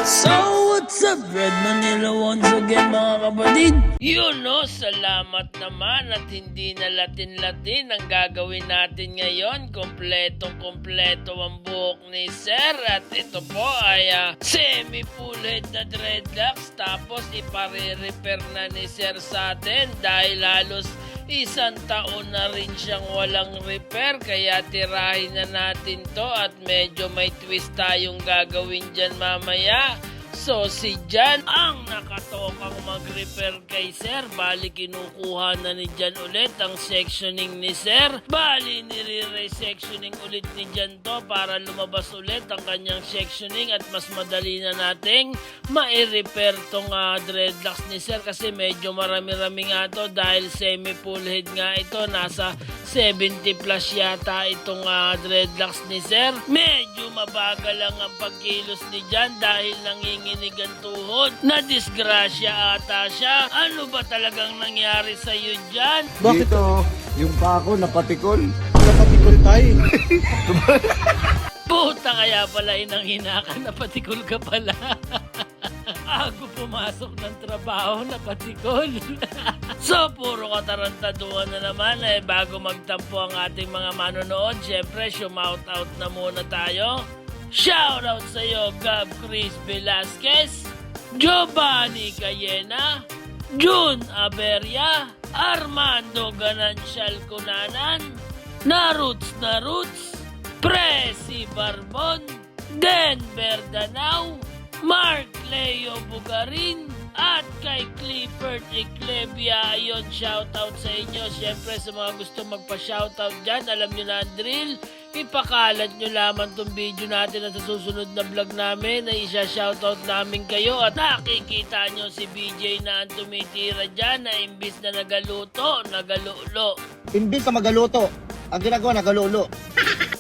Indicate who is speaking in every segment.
Speaker 1: So what's up, Red Manila once again mga kapatid?
Speaker 2: Yun no, salamat naman at hindi na latin-latin ang gagawin natin ngayon. Kompletong-kompleto ang buhok ni Sir. At ito po ay semi-full head na dreadlocks. Tapos ipare-repair na ni Sir sa atin dahil halos isang taon na rin siyang walang repair. Kaya tirahin na natin to at medyo may twist tayong gagawin dyan mamaya. So si Jan ang nakatokang mag-repair kay Sir. Bali kinukuha na ni Jan ulit ang sectioning ni Sir. Bali nire-sectioning ulit ni Jan to para lumabas ulit ang kanyang sectioning at mas madali na nating ma-repair tong dreadlocks ni Sir kasi medyo marami-rami nga to dahil semi-full head nga ito. Nasa 70 plus yata itong dreadlocks ni Sir. Medyo mabagal lang ang pagkilos ni Jan dahil nanginginig ang tuhod. Na-disgrasya ata siya. Ano ba talagang nangyari sa iyo Jan?
Speaker 3: Bakit? Dito, yung pako napatikol.
Speaker 4: Napatikol tayo.
Speaker 2: Puta kaya pala inanghina ka, napatikol ka pala. Ako pumasok ng trabaho, napatikol. So, puro katarantaduhan na naman bago magtampo ang ating mga manonood. Siyempre, shout-out na muna tayo. Shoutout sa iyo, Gab Chris Velasquez, Giovanni Cayena, June Aberia, Armando Ganancial Cunanan, Naruts, Presi Barbon, Denver Danau, Mark Leo Bugarin, at kay Clifford Eclevia. Ayun, shoutout sa inyo. Siyempre sa mga gusto magpa-shoutout dyan, alam nyo na ang drill. Ipakalat nyo lamang tong video natin at sa susunod na vlog namin na isa-shoutout namin kayo. At nakikita nyo si BJ na ang tumitira dyan na imbis na nagaluto, nagalulo.
Speaker 3: Imbis na magaluto, ang ginagawa nagalulo.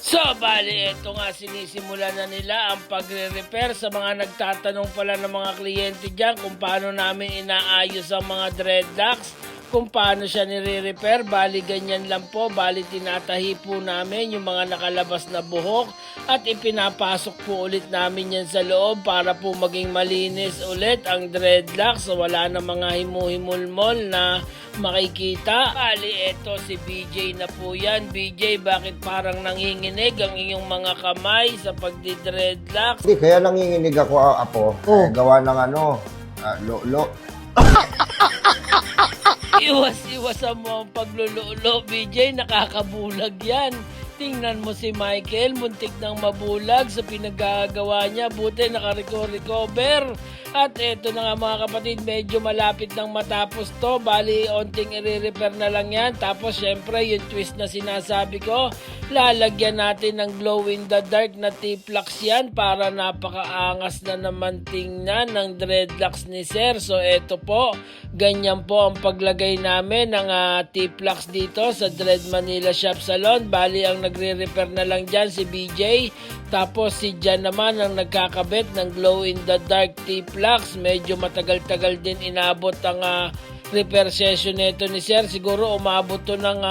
Speaker 2: So, bali, ito nga sinisimula na nila ang pagre-repair sa mga nagtatanong pala ng mga kliyente dyan kung paano namin inaayos ang mga dreadlocks, kung paano siya nire-repair. Bali, ganyan lang po. Bali, tinatahi po namin yung mga nakalabas na buhok at ipinapasok po ulit namin yan sa loob para po maging malinis ulit ang dreadlocks. So, wala na mga himu-himulmol na makikita. Bali, eto si BJ na po yan. BJ, bakit parang nanginginig ang iyong mga kamay sa pagdi-dreadlocks?
Speaker 3: Hindi, kaya nanginginig ako, apo. Gawa ng lo.
Speaker 2: Iwas-iwasan mo ang paglululo, BJ. Nakakabulag yan. Tingnan mo si Michael, muntik nang mabulag sa pinagagawa niya. Buti naka-recover. At eto na nga mga kapatid, medyo malapit nang matapos to. Bali, onting i-repair na lang yan. Tapos syempre, yung twist na sinasabi ko, lalagyan natin ng glow in the dark na T-Flux yan para napakaangas na naman tingnan ng dreadlocks ni Sir. So eto po, ganyan po ang paglagay namin ng T-Flux dito sa Dread Manila Shop Salon. Bali, ang nagre-repair na lang dyan si BJ. Tapos si Jan naman ang nagkakabit ng glow in the dark T-Flux. Medyo matagal-tagal din inabot ang repair session nito ni Sir. Siguro umabot to ng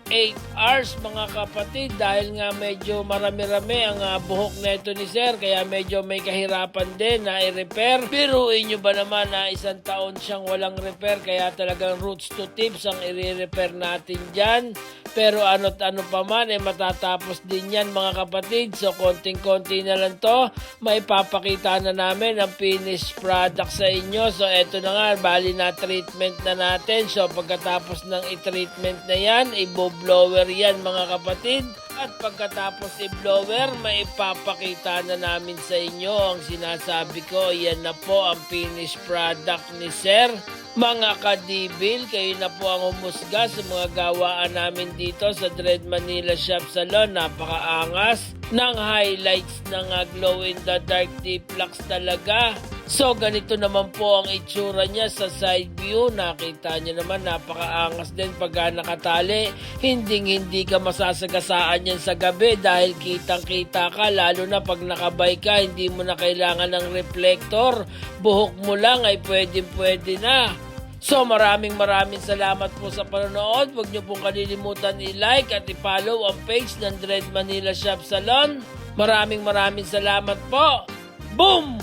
Speaker 2: 8 hours mga kapatid dahil nga medyo marami-rami ang buhok nito ni Sir, kaya medyo may kahirapan din na i-repair. Biruin nyo ba naman na isang taon siyang walang repair, kaya talagang roots to tips ang i-repair natin dyan. Pero ano't ano pa man, matatapos din yan mga kapatid. So konting-konti na lang to, maipapakita na namin ang finished product sa inyo. So eto na nga, bali na treatment na natin. So pagkatapos ng i-treatment na yan, i-blower yan mga kapatid. At pagkatapos i-blower, maipapakita na namin sa inyo ang sinasabi ko. Yan na po ang finished product ni Sir. Mga kadibil, kayo na po ang humusga sa mga gawaan namin dito sa Dread Manila Shop Salon. Napakaangas ng highlights ng glow in the dark T-Flux talaga. So ganito naman po ang itsura niya sa side view. Nakita niyo naman, napakaangas din pag nakatali. Hindi ka masasagasaan yan sa gabi dahil kitang-kita ka, lalo na pag nakabay ka, hindi mo na kailangan ng reflector. Buhok mo lang ay pwede na. So maraming salamat po sa panonood. Huwag niyo pong kalilimutan i-like at i-follow ang page ng Dread Manila Shop Salon. Maraming salamat po. Boom!